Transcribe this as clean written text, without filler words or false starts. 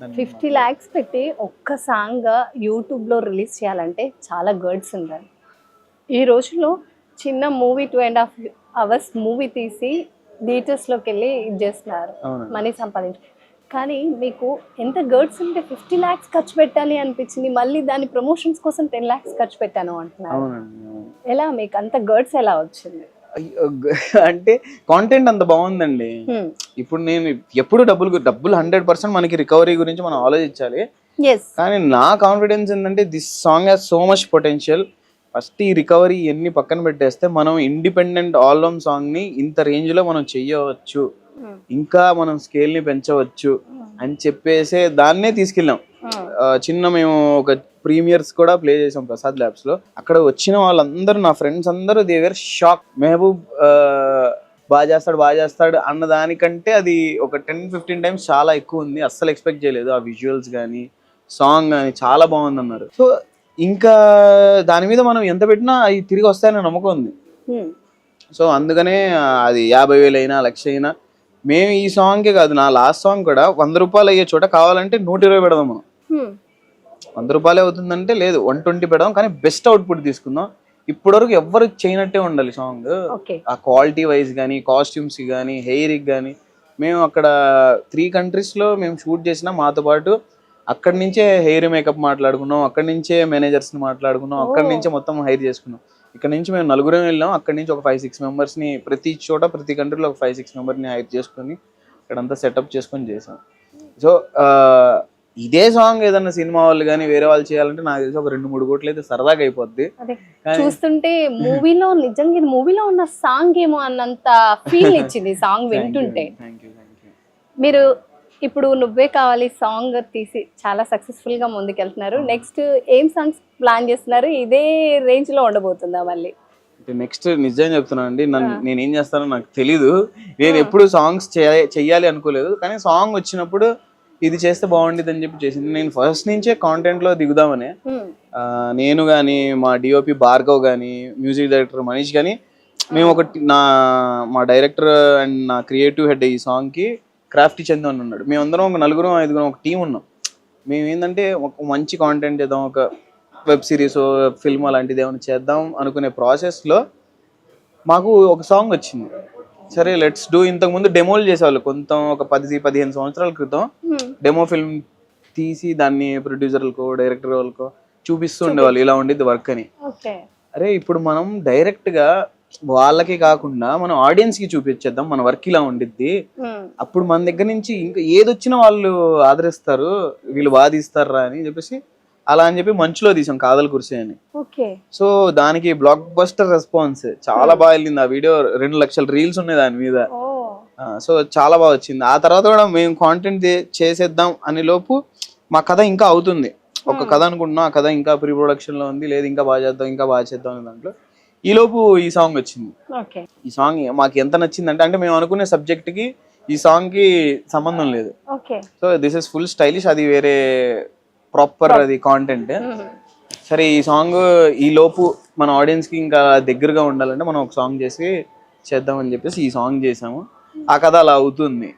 50 lakhs పెట్టి ఒక్క song యూట్యూబ్లో రిలీజ్ చేయాలంటే చాలా గర్డ్స్ ఉండాలి. ఈ రోజుల్లో చిన్న మూవీ 2.5 hours మూవీ తీసి థియేటర్స్లోకి వెళ్ళి ఇది చేస్తున్నారు, మనీ సంపాదించు. కానీ మీకు ఎంత గర్డ్స్ ఉంటే 50 lakhs ఖర్చు పెట్టాలి అనిపించింది, మళ్ళీ దాని ప్రమోషన్స్ కోసం 10 lakhs ఖర్చు పెట్టాను అంటున్నారు. ఎలా మీకు అంత గర్డ్స్ ఎలా వచ్చింది? అంటే కాంటెంట్ అంత బాగుందండి. ఇప్పుడు నేను ఎప్పుడు డబ్బులు 100% మనకి రికవరీ గురించి మనం ఆలోచించాలి. కానీ నా కాన్ఫిడెన్స్ ఏంటంటే this song has so much potential. First ఈ రికవరీ ఎన్ని పక్కన పెట్టేస్తే మనం ఇండిపెండెంట్ ఆల్బమ్ సాంగ్ ని ఇంత రేంజ్ లో మనం చెయ్యవచ్చు, ఇంకా మనం స్కేల్ ని పెంచవచ్చు అని చెప్పేసే దాన్నే తీసుకెళ్ళాం. చిన్న మేము ఒక ప్రీమియర్స్ కూడా ప్లే చేసాం ప్రసాద్ ల్యాబ్స్ లో. అక్కడ వచ్చిన వాళ్ళందరూ నా ఫ్రెండ్స్ అందరూ దే వేర్ షాక్. మెహబూబ్ బాగా చేస్తాడు అన్న దానికంటే అది ఒక 10-15 times చాలా ఎక్కువ ఉంది. అస్సలు ఎక్స్పెక్ట్ చేయలేదు. ఆ విజువల్స్ కానీ సాంగ్ కానీ చాలా బాగుంది అన్నారు. సో ఇంకా దాని మీద మనం ఎంత పెట్టినా అవి తిరిగి వస్తాయని నమ్మకం ఉంది. సో అందుకనే అది 50,000 అయినా 1,00,000 అయినా మేము ఈ సాంగ్కే కాదు, నా లాస్ట్ సాంగ్ కూడా 100 రూపాయలు అయ్యే చోట కావాలంటే 120 పెడదాం. మనం 100 రూపాయలే అవుతుందంటే లేదు 120 పెడదాం, కానీ బెస్ట్ అవుట్పుట్ తీసుకుందాం. ఇప్పటివరకు ఎవ్వరు చేయనట్టే ఉండాలి సాంగ్. ఆ క్వాలిటీ వైజ్ కానీ, కాస్ట్యూమ్స్ కానీ, హెయిర్ కానీ. మేము అక్కడ 3 countries లో మేము షూట్ చేసినా మాతో పాటు అక్కడి నుంచే హెయిర్ మేకప్ మాట్లాడుకున్నాం, అక్కడి నుంచే మేనేజర్స్ని మాట్లాడుకున్నాం, అక్కడి నుంచే మొత్తం హైర్ చేసుకున్నాం. ఇక్కడ నుంచి మేము 4 వెళ్ళాం, అక్కడి నుంచి ఒక 5-6 మెంబర్స్ని ప్రతి చోట ప్రతి కంట్రీలో ఒక 5-6 మెంబర్ని హైర్ చేసుకొని ఇక్కడంతా సెటప్ చేసుకొని చేసాం. సో ఇదే సాంగ్ ఏదన్నా సినిమా వాళ్ళు కానీ వేరే వాళ్ళు చేయాలంటే నాకు తెలిసి ఒక 2-3 కోట్లు అయితే సరదాగా అయిపోద్ది. చూస్తుంటే మూవీలో నిజంగా ఇది మూవీలో ఉన్న సాంగ్ ఏమో అన్నంత ఫీల్ ఇచ్చింది సాంగ్ వింటుంటే. మీరు ఇప్పుడు నువ్వే కావాలి సాంగ్ తీసి చాలా సక్సెస్ఫుల్ గా ముందుకెళ్తున్నారు. నెక్స్ట్ ఏం సాంగ్స్ ప్లాన్ చేస్తున్నారు? ఇదే రేంజ్ లో ఉండబోతుందా మళ్ళీ? నెక్స్ట్ నిజం చెప్తున్నా అండి, నేనేం చేస్తానో నాకు తెలీదు. నేను ఎప్పుడు సాంగ్స్ చెయ్యాలి అనుకోలేదు, కానీ సాంగ్ వచ్చినప్పుడు ఇది చేస్తే బాగుండేది అని చెప్పి చేసింది. నేను ఫస్ట్ నుంచే కాంటెంట్ లో దిగుదామని, నేను కానీ మా డిఓపి భార్గవ్ కానీ మ్యూజిక్ డైరెక్టర్ మనీష్ కానీ మేము ఒకటి మా డైరెక్టర్ అండ్ నా క్రియేటివ్ హెడ్ ఈ సాంగ్ కి క్రాఫ్టీ చందు అని ఉన్నాడు. మేమందరం ఒక 4-5 ఒక టీం ఉన్నాం. మేము ఏంటంటే ఒక మంచి కాంటెంట్ చేద్దాం, ఒక వెబ్ సిరీస్ ఫిల్మ్ అలాంటిది ఏమైనా చేద్దాం అనుకునే ప్రాసెస్లో మాకు ఒక సాంగ్ వచ్చింది. సరే లెట్స్ డూ. ఇంతకుముందు డెమోలు చేసేవాళ్ళు ఒక 10-15 సంవత్సరాల క్రితం డెమో ఫిల్మ్ తీసి దాన్ని ప్రొడ్యూసర్లకో డైరెక్టర్ వాళ్ళకో చూపిస్తూ ఉండేవాళ్ళు, ఇలా ఉండేది వర్క్ అని. అరే ఇప్పుడు మనం డైరెక్ట్గా వాళ్ళకి కాకుండా మనం ఆడియన్స్ కి చూపించేద్దాం మన వర్క్ ఇలా ఉండిద్ది. అప్పుడు మన దగ్గర నుంచి ఇంకా ఏదొచ్చినా వాళ్ళు ఆదరిస్తారు, వీళ్ళు బాధిస్తారా అని చెప్పేసి అలా అని చెప్పి మంచులో తీసాం కాదల్ కుర్సీ అని. సో దానికి బ్లాక్ బస్టర్ రెస్పాన్స్ చాలా బాగా వెళ్ళింది. ఆ వీడియో 2 లక్షల రీల్స్ ఉన్నాయి దాని మీద. సో చాలా బాగా వచ్చింది. ఆ తర్వాత కూడా మేము కాంటెంట్ చేసేద్దాం అనే లోపు మా కథ ఇంకా అవుతుంది. ఒక కథ అనుకుంటున్నాం, ఆ కథ ఇంకా ప్రీ ప్రొడక్షన్ లో ఉంది, లేదు ఇంకా బాగా చేద్దాం అనే దాంట్లో ఈ లోపు ఈ సాంగ్ వచ్చింది. ఈ సాంగ్ మాకు ఎంత నచ్చిందంటే, అంటే మేము అనుకునే సబ్జెక్ట్ కి ఈ సాంగ్ కి సంబంధం లేదు. So this is full stylish, అది వేరే ప్రాపర్ అది కాంటెంట్. సరే ఈ సాంగ్ ఈ లోపు మన ఆడియన్స్ కి ఇంకా దగ్గరగా ఉండాలంటే మనం ఒక సాంగ్ చేద్దామని చెప్పేసి ఈ సాంగ్ చేసాము. ఆ కథ అలా అవుతుంది.